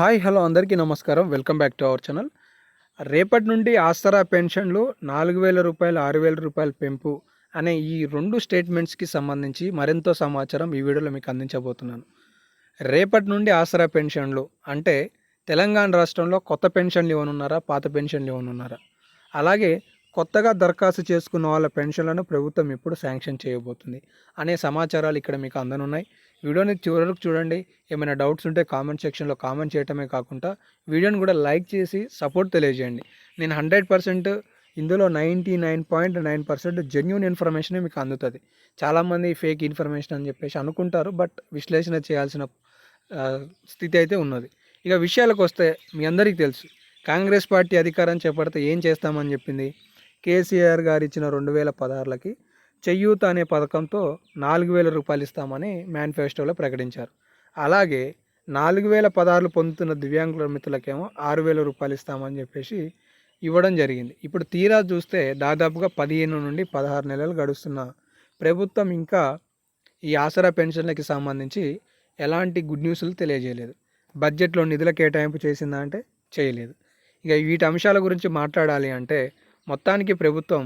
Hi hello అందరికీ నమస్కారం. Welcome back to our channel. రేపటి నుండి ఆసరా పెన్షన్లు రూ. 4,000 రూ. 6,000 పెంపు అనే ఈ 2 స్టేట్మెంట్స్‌కి సంబంధించి మరెంతో సమాచారం ఈ వీడియోలో మీకు అందించబోతున్నాను. రేపటి నుండి ఆసరా పెన్షన్లు అంటే తెలంగాణ రాష్ట్రంలో కొత్త పెన్షన్లు ఇవ్వనున్నారా? పాత పెన్షన్లు ఇవ్వనున్నారా? అలాగే కొత్తగా దరఖాస్తు చేసుకున్న వాళ్ళ పెన్షన్లను ప్రభుత్వం ఎప్పుడు శాంక్షన్ చేయబోతుంది అనే సమాచారాలు ఇక్కడ మీకు అందనున్నాయి. వీడియోని చివరకు చూడండి. ఏమైనా డౌట్స్ ఉంటే కామెంట్ సెక్షన్లో కామెంట్ చేయటమే కాకుండా వీడియోని కూడా లైక్ చేసి సపోర్ట్ తెలియజేయండి. నేను 100% ఇందులో 99.9% జెన్యూన్ ఇన్ఫర్మేషనే మీకు అందుతుంది. చాలామంది ఫేక్ ఇన్ఫర్మేషన్ అని చెప్పేసి అనుకుంటారు, బట్ విశ్లేషణ చేయాల్సిన స్థితి అయితే ఉన్నది. ఇక విషయాలకు వస్తే మీ అందరికీ తెలుసు, కాంగ్రెస్ పార్టీ అధికారం చేపడితే ఏం చేస్తామని చెప్పింది. కేసీఆర్ గారు ఇచ్చిన 2016లకి చెయ్యూత అనే పథకంతో రూ. 4,000 ఇస్తామని మేనిఫెస్టోలో ప్రకటించారు. అలాగే 4,016 పొందుతున్న దివ్యాంగుల మిత్రులకేమో రూ. 6,000 ఇస్తామని చెప్పేసి ఇవ్వడం జరిగింది. ఇప్పుడు తీరా చూస్తే దాదాపుగా 15 నుండి 16 నెలలు గడుస్తున్న ప్రభుత్వం ఇంకా ఈ ఆసరా పెన్షన్లకి సంబంధించి ఎలాంటి గుడ్ న్యూస్లు తెలియజేయలేదు. బడ్జెట్లో నిధుల కేటాయింపు చేసిందా అంటే చేయలేదు. ఇక వీటి అంశాల గురించి మాట్లాడాలి అంటే మొత్తానికి ప్రభుత్వం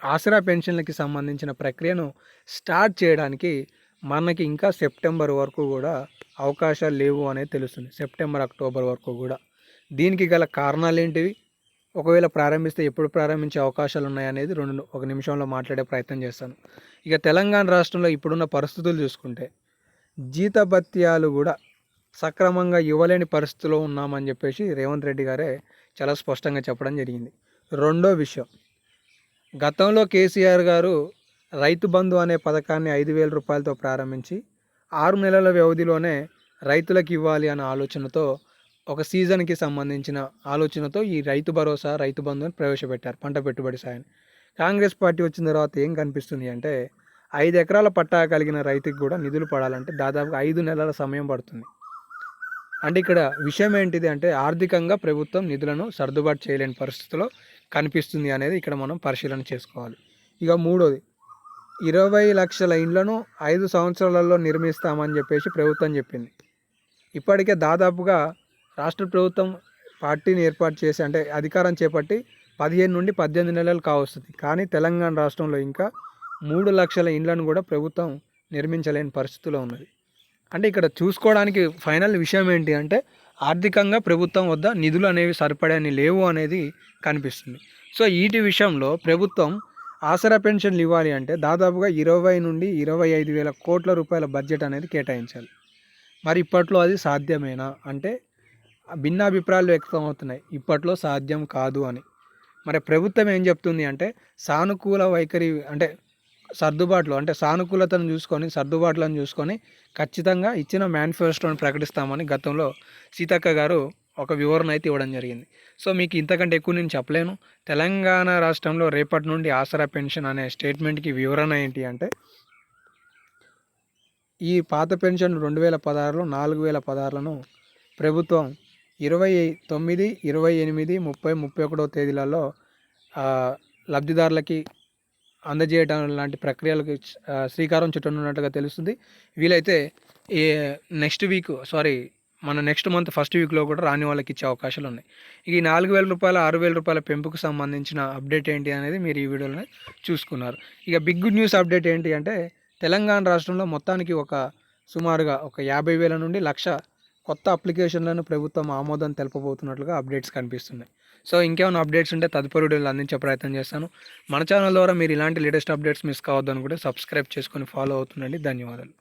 ఆసరా పెన్షన్లకి సంబంధించిన ప్రక్రియను స్టార్ట్ చేయడానికి మనకి ఇంకా సెప్టెంబర్ వరకు కూడా అవకాశాలు లేవు అనేది తెలుస్తుంది. సెప్టెంబర్, అక్టోబర్ వరకు కూడా. దీనికి గల కారణాలు ఏంటివి? ఒకవేళ ప్రారంభిస్తే ఎప్పుడు ప్రారంభించే అవకాశాలు ఉన్నాయనేది ఒక నిమిషంలో మాట్లాడే ప్రయత్నం చేస్తాను. ఇక తెలంగాణ రాష్ట్రంలో ఇప్పుడున్న పరిస్థితులు చూసుకుంటే జీతభత్యాలు కూడా సక్రమంగా ఇవ్వలేని పరిస్థితిలో ఉన్నామని చెప్పేసి రేవంత్ రెడ్డి గారే చాలా స్పష్టంగా చెప్పడం జరిగింది. రెండో విషయం, గతంలో కేసీఆర్ గారు రైతు బంధు అనే పథకాన్ని 5,000 ప్రారంభించి 6 నెలల వ్యవధిలోనే రైతులకు ఇవ్వాలి అనే ఆలోచనతో, ఒక సీజన్కి సంబంధించిన ఆలోచనతో ఈ రైతు భరోసా, రైతు బంధు అని ప్రవేశపెట్టారు, పంట పెట్టుబడి సాయం. కాంగ్రెస్ పార్టీ వచ్చిన తర్వాత ఏం కనిపిస్తుంది అంటే 5 ఎకరాల పట్టా కలిగిన రైతుకి కూడా నిధులు పడాలంటే దాదాపుగా 5 నెలల సమయం పడుతుంది. అంటే ఇక్కడ విషయం ఏంటిది అంటే ఆర్థికంగా ప్రభుత్వం నిధులను సర్దుబాటు చేయలేని పరిస్థితిలో కనిపిస్తుంది అనేది ఇక్కడ మనం పరిశీలన చేసుకోవాలి. ఇక మూడోది, 20 లక్షల ఇండ్లను 5 సంవత్సరాలలో నిర్మిస్తామని చెప్పేసి ప్రభుత్వం చెప్పింది. ఇప్పటికే దాదాపుగా రాష్ట్ర ప్రభుత్వం పార్టీని ఏర్పాటు చేసి అంటే అధికారం చేపట్టి 15 నుండి 18 నెలలు కావస్తుంది. కానీ తెలంగాణ రాష్ట్రంలో ఇంకా 3 లక్షల ఇండ్లను కూడా ప్రభుత్వం నిర్మించలేని పరిస్థితిలో ఉన్నది. అంటే ఇక్కడ చూసుకోవడానికి ఫైనల్ విషయం ఏంటి అంటే ఆర్థికంగా ప్రభుత్వం వద్ద నిధులు అనేవి సరిపడని లేవు అనేది కనిపిస్తుంది. సో వీటి విషయంలో ప్రభుత్వం ఆసరా పెన్షన్లు ఇవ్వాలి అంటే దాదాపుగా 20 నుండి 25,000 కోట్ల రూపాయల బడ్జెట్ అనేది కేటాయించాలి. మరి ఇప్పట్లో అది సాధ్యమేనా అంటే భిన్నాభిప్రాయాలు వ్యక్తం అవుతున్నాయి. ఇప్పట్లో సాధ్యం కాదు అని. మరి ప్రభుత్వం ఏం చెప్తుంది అంటే సానుకూల వైఖరి అంటే సర్దుబాట్లు అంటే సానుకూలతను చూసుకొని సర్దుబాట్లను చూసుకొని ఖచ్చితంగా ఇచ్చిన మేనిఫెస్టోని ప్రకటిస్తామని గతంలో సీతక్క గారు ఒక వివరణ అయితే ఇవ్వడం జరిగింది. సో మీకు ఇంతకంటే ఎక్కువ నేను చెప్పలేను. తెలంగాణ రాష్ట్రంలో రేపటి నుండి ఆసరా పెన్షన్ అనే స్టేట్మెంట్కి వివరణ ఏంటి అంటే ఈ పాత పెన్షన్ 2016లో 4,016లను ప్రభుత్వం 29, 28, 30, 31 తేదీలలో లబ్ధిదారులకి అందజేయడం లాంటి ప్రక్రియలకు శ్రీకారం చుట్టనున్నట్టుగా తెలుస్తుంది. వీలైతే నెక్స్ట్ మంత్ ఫస్ట్ వీక్లో కూడా రాని వాళ్ళకి ఇచ్చే అవకాశాలు ఉన్నాయి. ఈ రూ. 4,000, 6,000 పెంపుకు సంబంధించిన అప్డేట్ ఏంటి అనేది మీరు ఈ వీడియోలో చూసుకున్నారు. ఇక బిగ్ గుడ్ న్యూస్ అప్డేట్ ఏంటి అంటే తెలంగాణ రాష్ట్రంలో మొత్తానికి సుమారుగా 50,000 నుండి 1,00,000 కొత్త అప్లికేషన్లను ప్రభుత్వం ఆమోదం తెలపబోతున్నట్లుగా అప్డేట్స్ కనిపిస్తున్నాయి. సో ఇంకేమైనా అప్డేట్స్ ఉంటే తదుపరి వీడియోలో అందించే ప్రయత్నం చేస్తాను. మన ఛానల్ ద్వారా మీరు ఇలాంటి లేటెస్ట్ అప్డేట్స్ మిస్ కావద్దు అనుకుంటే సబ్స్క్రైబ్ చేసుకొని ఫాలో అవుతుండండి. ధన్యవాదాలు.